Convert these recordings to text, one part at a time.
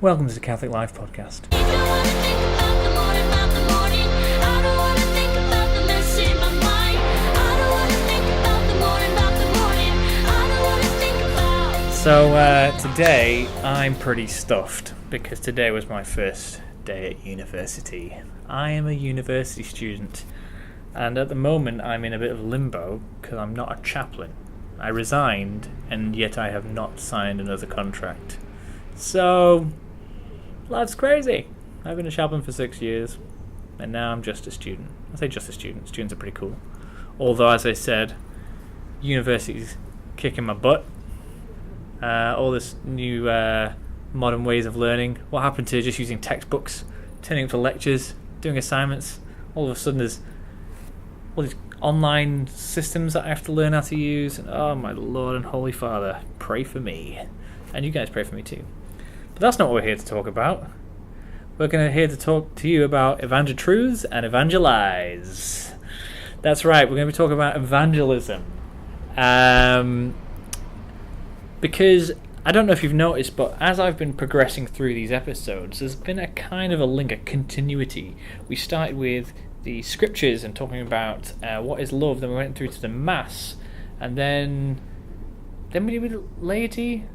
Welcome to the Catholic Life Podcast. So today I'm pretty stuffed because today was my first day at university. I am a university student, and at the moment I'm in a bit of limbo because I'm not a chaplain. I resigned, and yet I have not signed another contract. So life's crazy. I've been a chaplain for 6 years, and now I'm just a student. I say just a student. Students are pretty cool. Although, as I said, university's kicking my butt. All this new modern ways of learning. What happened to just using textbooks, turning up to lectures, doing assignments? All of a sudden there's all these online systems that I have to learn how to use. And oh my Lord and Holy Father, pray for me. And you guys pray for me too. But that's not what we're here to talk about. We're here to talk to you about Evange truths and evangelise. That's right, we're going to be talking about evangelism. Because I don't know if you've noticed, but as I've been progressing through these episodes, there's been a kind of a link, a continuity. We started with the scriptures and talking about what is love, then we went through to the Mass, and then we did laity.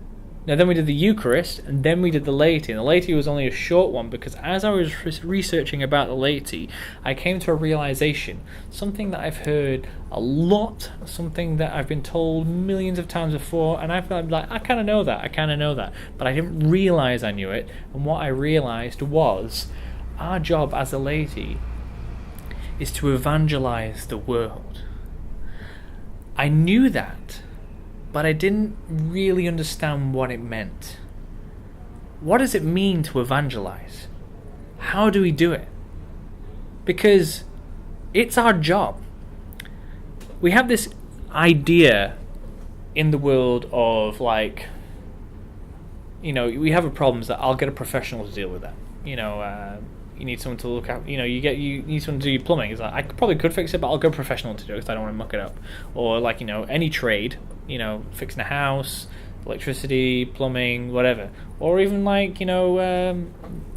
No, then we did the Eucharist, and then we did the laity. And the laity was only a short one because as I was researching about the laity, I came to a realization, something that I've heard a lot, something that I've been told millions of times before, and I'm like, I kind of know that, but I didn't realize I knew it. And what I realized was our job as a laity is to evangelize the world. I knew that, but I didn't really understand what it meant. What does it mean to evangelize? How do we do it? Because it's our job. We have this idea in the world of we have a problem that I'll get a professional to deal with that. You need someone to look at, you need someone to do your plumbing. It's like, I probably could fix it, but I'll go professional to do it because I don't want to muck it up. Or any trade, fixing a house, electricity, plumbing, whatever. Or even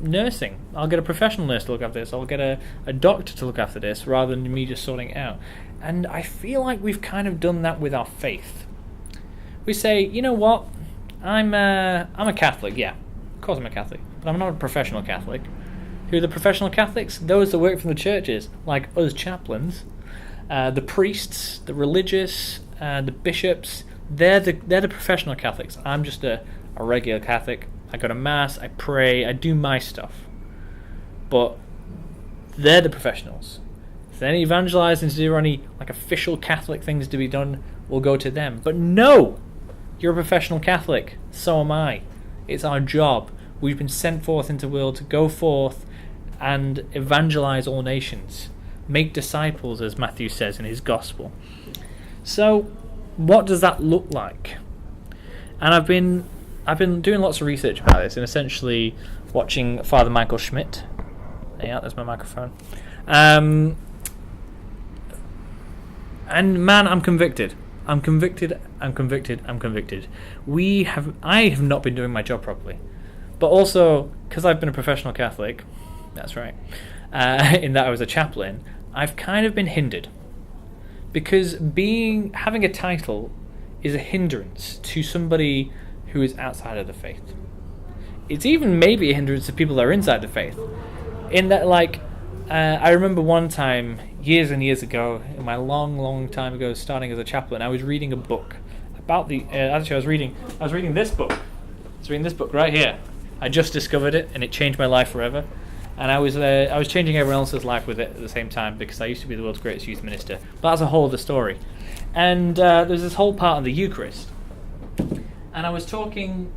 nursing. I'll get a professional nurse to look after this. I'll get a doctor to look after this rather than me just sorting it out. And I feel like we've kind of done that with our faith. We say, you know what, I'm a Catholic, yeah. Of course I'm a Catholic, but I'm not a professional Catholic. Who are the professional Catholics? Those that work for the churches, like us chaplains, the priests, the religious, the bishops. They're the professional Catholics. I'm just a regular Catholic. I go to Mass, I pray, I do my stuff. But they're the professionals. If there's any evangelizing to do or any official Catholic things to be done, we'll go to them. But no! You're a professional Catholic. So am I. It's our job. We've been sent forth into the world to go forth and evangelize all nations. Make disciples, as Matthew says in his gospel. So, what does that look like? And I've been doing lots of research about this, and essentially watching Father Michael Schmidt. Yeah, there's my microphone. And man, I'm convicted. I'm convicted. I have not been doing my job properly. But also, because I've been a professional Catholic, that's right, in that I was a chaplain, I've kind of been hindered. Because having a title is a hindrance to somebody who is outside of the faith. It's even maybe a hindrance to people that are inside the faith. In that, I remember one time, years and years ago, in my long time ago, starting as a chaplain, I was reading a book about I was reading this book. I was reading this book right here. I just discovered it, and it changed my life forever. And I was changing everyone else's life with it at the same time because I used to be the world's greatest youth minister. But that's a whole other story. And there's this whole part of the Eucharist. And I was talking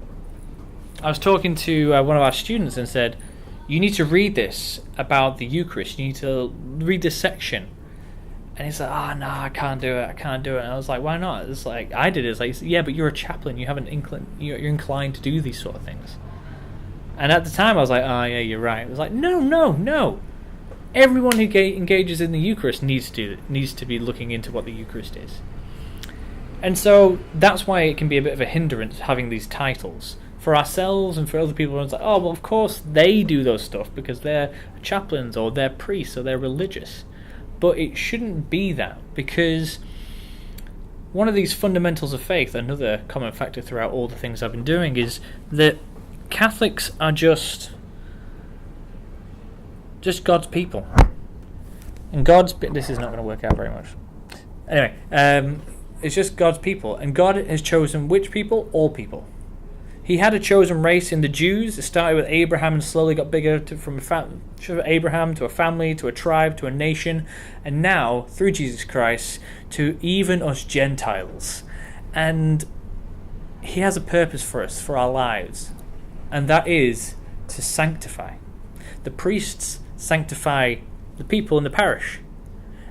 to one of our students and said, you need to read this about the Eucharist. You need to read this section. And he's like, no, I can't do it. And I was like, why not? It's like, I did it. It's like, yeah, but you're a chaplain. You have you're inclined to do these sort of things. And at the time, I was like, oh, yeah, you're right. It was like, no. Everyone who engages in the Eucharist needs to be looking into what the Eucharist is. And so that's why it can be a bit of a hindrance having these titles for ourselves and for other people. It's like, oh, well, of course they do those stuff because they're chaplains or they're priests or they're religious. But it shouldn't be that, because one of these fundamentals of faith, another common factor throughout all the things I've been doing, is that Catholics are just God's people. And this is not going to work out very much. Anyway, it's just God's people. And God has chosen which people? All people. He had a chosen race in the Jews. It started with Abraham and slowly got bigger from Abraham to a family, to a tribe, to a nation. And now, through Jesus Christ, to even us Gentiles. And he has a purpose for us, for our lives. And that is to sanctify. The priests sanctify the people in the parish.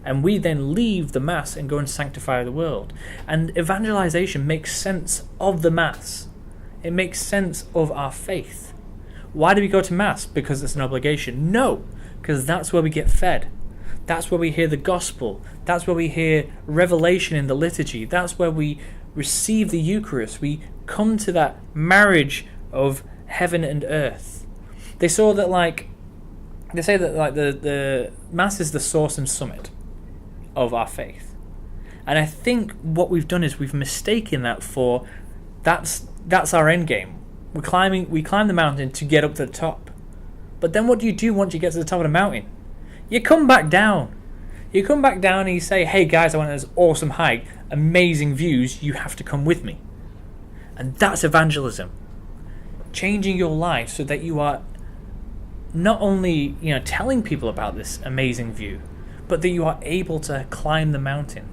And we then leave the Mass and go and sanctify the world. And evangelization makes sense of the Mass. It makes sense of our faith. Why do we go to Mass? Because it's an obligation? No, because that's where we get fed. That's where we hear the gospel. That's where we hear revelation in the liturgy. That's where we receive the Eucharist. We come to that marriage of heaven and earth. They say that the Mass is the source and summit of our faith. And I think what we've done is we've mistaken that for that's our end game. We climb the mountain to get up to the top. But then what do you do once you get to the top of the mountain? You come back down. You come back down and you say, hey guys, I went on this awesome hike, amazing views, you have to come with me. And that's evangelism. Changing your life so that you are not only, telling people about this amazing view, but that you are able to climb the mountain.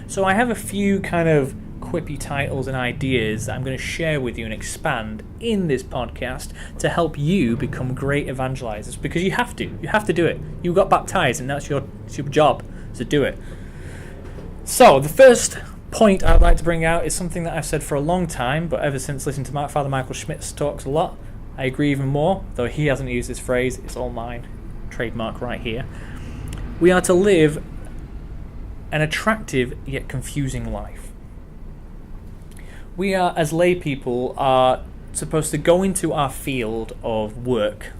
So I have a few kind of quippy titles and ideas that I'm going to share with you and expand in this podcast to help you become great evangelizers, because you have to do it. You got baptized and that's your job to do it. So the first point I'd like to bring out is something that I've said for a long time, but ever since listening to Father Michael Schmidt's talks a lot, I agree even more, though he hasn't used this phrase. It's all mine, trademark right here. We are to live an attractive yet confusing life. We are, as lay people, are supposed to go into our field of work,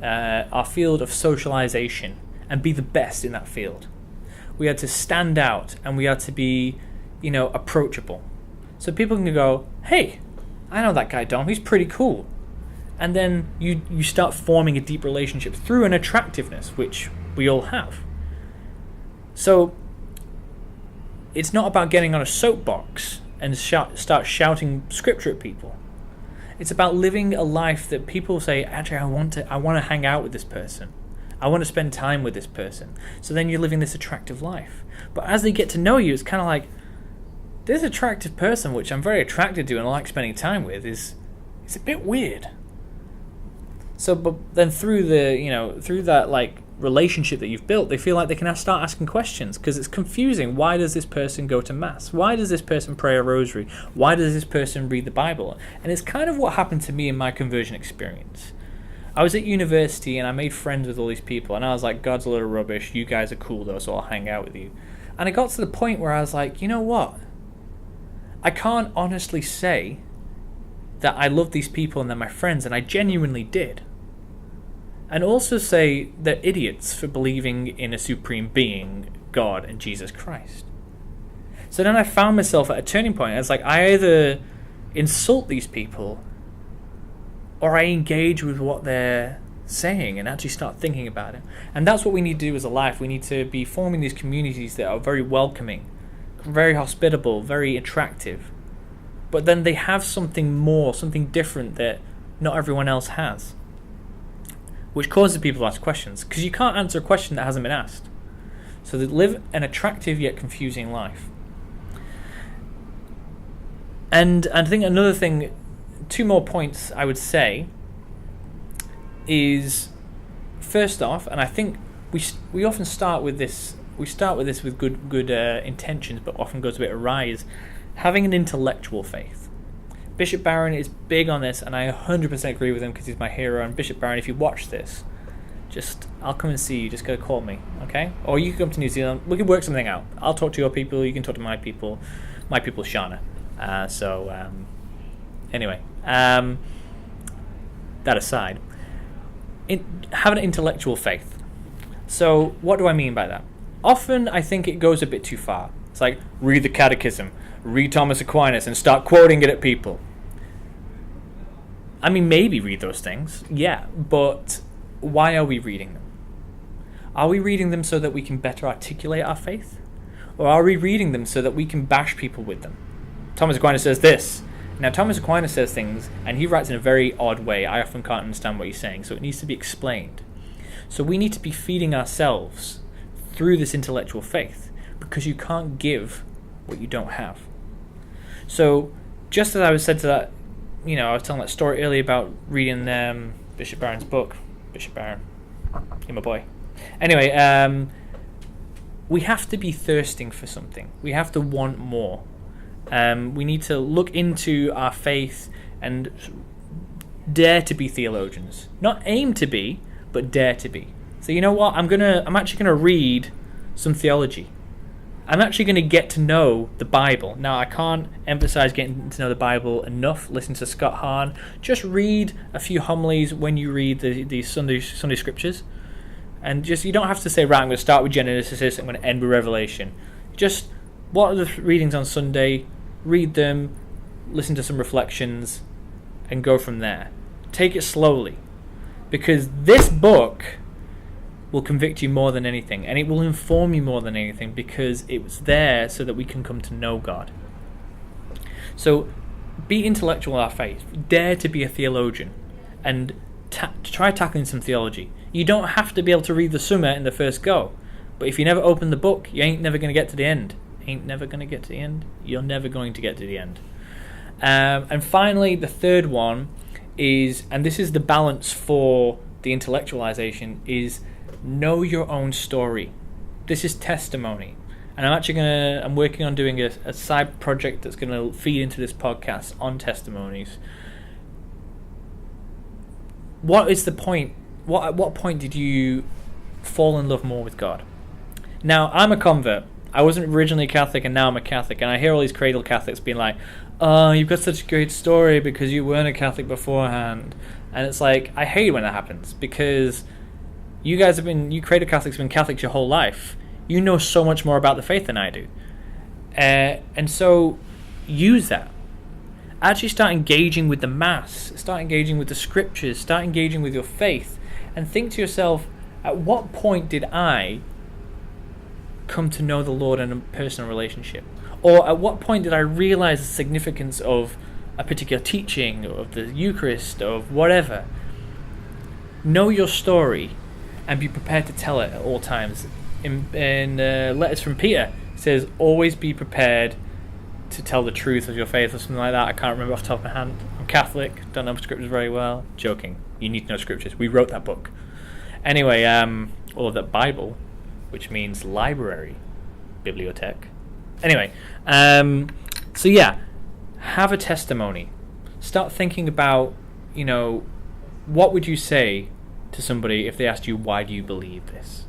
our field of socialization, and be the best in that field. We are to stand out, and we are to be, approachable. So people can go, hey, I know that guy Dom, he's pretty cool. And then you start forming a deep relationship through an attractiveness, which we all have. So it's not about getting on a soapbox and start shouting scripture at people. It's about living a life that people say, actually, I want to hang out with this person. I want to spend time with this person. So then you're living this attractive life. But as they get to know you, it's kind of like, this attractive person, which I'm very attracted to and I like spending time with, is a bit weird. So, but then through that relationship that you've built, they feel like they can start asking questions, because it's confusing. Why does this person go to Mass? Why does this person pray a rosary? Why does this person read the Bible? And it's kind of what happened to me in my conversion experience. I was at university and I made friends with all these people, and I was like, God's a little rubbish, you guys are cool though, so I'll hang out with you. And I got to the point where I was like, you know what? I can't honestly say that I love these people and they're my friends, and I genuinely did. And also say they're idiots for believing in a supreme being, God and Jesus Christ. So then I found myself at a turning point. It's like I either insult these people or I engage with what they're saying and actually start thinking about it. And that's what we need to do as a life. We need to be forming these communities that are very welcoming, very hospitable, very attractive. But then they have something more, something different that not everyone else has, which causes people to ask questions, because you can't answer a question that hasn't been asked. So they live an attractive yet confusing life. And I think another thing, 2 more points I would say, is first off, and I think we often start with this. We start with this with good intentions, but often goes a bit awry. Is having an intellectual faith. Bishop Barron is big on this, and I 100% agree with him because he's my hero. And Bishop Barron, if you watch this, I'll come and see you. Just go call me, okay? Or you can come to New Zealand. We can work something out. I'll talk to your people. You can talk to my people. My people, Shana. Anyway, That aside, have an intellectual faith. So what do I mean by that? Often I think it goes a bit too far. It's like, read the Catechism, read Thomas Aquinas, and start quoting it at people. I mean, maybe read those things, yeah, but why are we reading them? Are we reading them so that we can better articulate our faith? Or are we reading them so that we can bash people with them? Thomas Aquinas says this. Now, Thomas Aquinas says things, and he writes in a very odd way. I often can't understand what he's saying, so it needs to be explained. So we need to be feeding ourselves through this intellectual faith, because you can't give what you don't have. So, just as I was said to that, I was telling that story earlier about reading Bishop Barron's book. Bishop Barron, you're my boy. Anyway, we have to be thirsting for something. We have to want more. We need to look into our faith and dare to be theologians. Not aim to be, but dare to be. So you know what? I'm actually gonna read some theology. I'm actually going to get to know the Bible. Now, I can't emphasize getting to know the Bible enough. Listen to Scott Hahn. Just read a few homilies when you read the Sunday scriptures. And you don't have to say, right, I'm going to start with Genesis, I'm going to end with Revelation. Just, what are the readings on Sunday? Read them, listen to some reflections, and go from there. Take it slowly. Because this book will convict you more than anything, and it will inform you more than anything, because it was there so that we can come to know God. So be intellectual in our faith. Dare to be a theologian, and try tackling some theology. You don't have to be able to read the Summa in the first go, but if you never open the book, you ain't never going to get to the end. You're never going to get to the end. And finally, the third one is, and this is the balance for the intellectualization, is know your own story. This is testimony. And I'm working on doing a side project that's going to feed into this podcast on testimonies. What is the point? At what point did you fall in love more with God? Now, I'm a convert. I wasn't originally Catholic, and now I'm a Catholic. And I hear all these cradle Catholics being like, oh, you've got such a great story because you weren't a Catholic beforehand. And it's like, I hate when that happens, because you cradle Catholics have been Catholics your whole life. You know so much more about the faith than I do. And so use that. Actually start engaging with the Mass. Start engaging with the Scriptures. Start engaging with your faith. And think to yourself, at what point did I come to know the Lord in a personal relationship? Or at what point did I realize the significance of a particular teaching, of the Eucharist, of whatever? Know your story and be prepared to tell it at all times. In Letters from Peter, it says, always be prepared to tell the truth of your faith, or something like that. I can't remember off the top of my hand. I'm Catholic, don't know scriptures very well. Joking. You need to know scriptures. We wrote that book. Anyway, or the Bible, which means library, bibliothèque. Anyway, so yeah, have a testimony. Start thinking about, what would you say to somebody if they asked you, why do you believe this?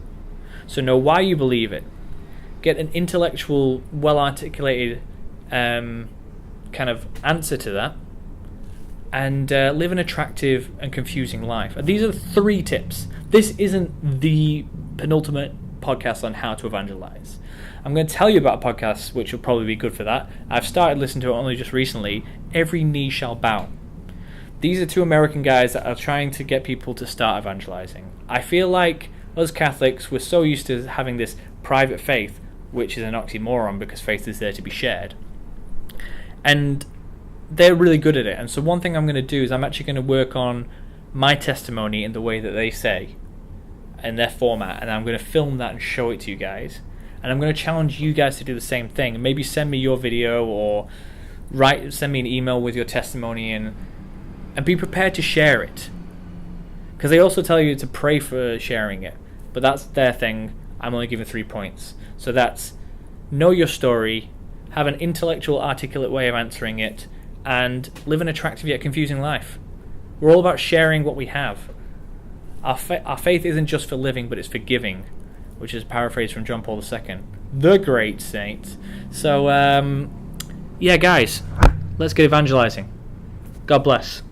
So know why you believe it. Get an intellectual, well-articulated kind of answer to that, and live an attractive and confusing life. And these are 3 tips. This isn't the penultimate podcast on how to evangelize. I'm going to tell you about a podcast which will probably be good for that. I've started listening to it only just recently. Every Knee Shall Bow. These are 2 American guys that are trying to get people to start evangelizing. I feel like us Catholics, we're so used to having this private faith, which is an oxymoron because faith is there to be shared. And they're really good at it. And so one thing I'm going to do is I'm actually going to work on my testimony in the way that they say, in their format, and I'm going to film that and show it to you guys. And I'm going to challenge you guys to do the same thing. Maybe send me your video, or send me an email with your testimony, and be prepared to share it. Because they also tell you to pray for sharing it. But that's their thing. I'm only giving 3 points. So that's know your story, have an intellectual, articulate way of answering it, and live an attractive yet confusing life. We're all about sharing what we have. Our faith isn't just for living, but it's for giving, which is a paraphrase from John Paul II, the great saint. So, yeah, guys, let's get evangelizing. God bless.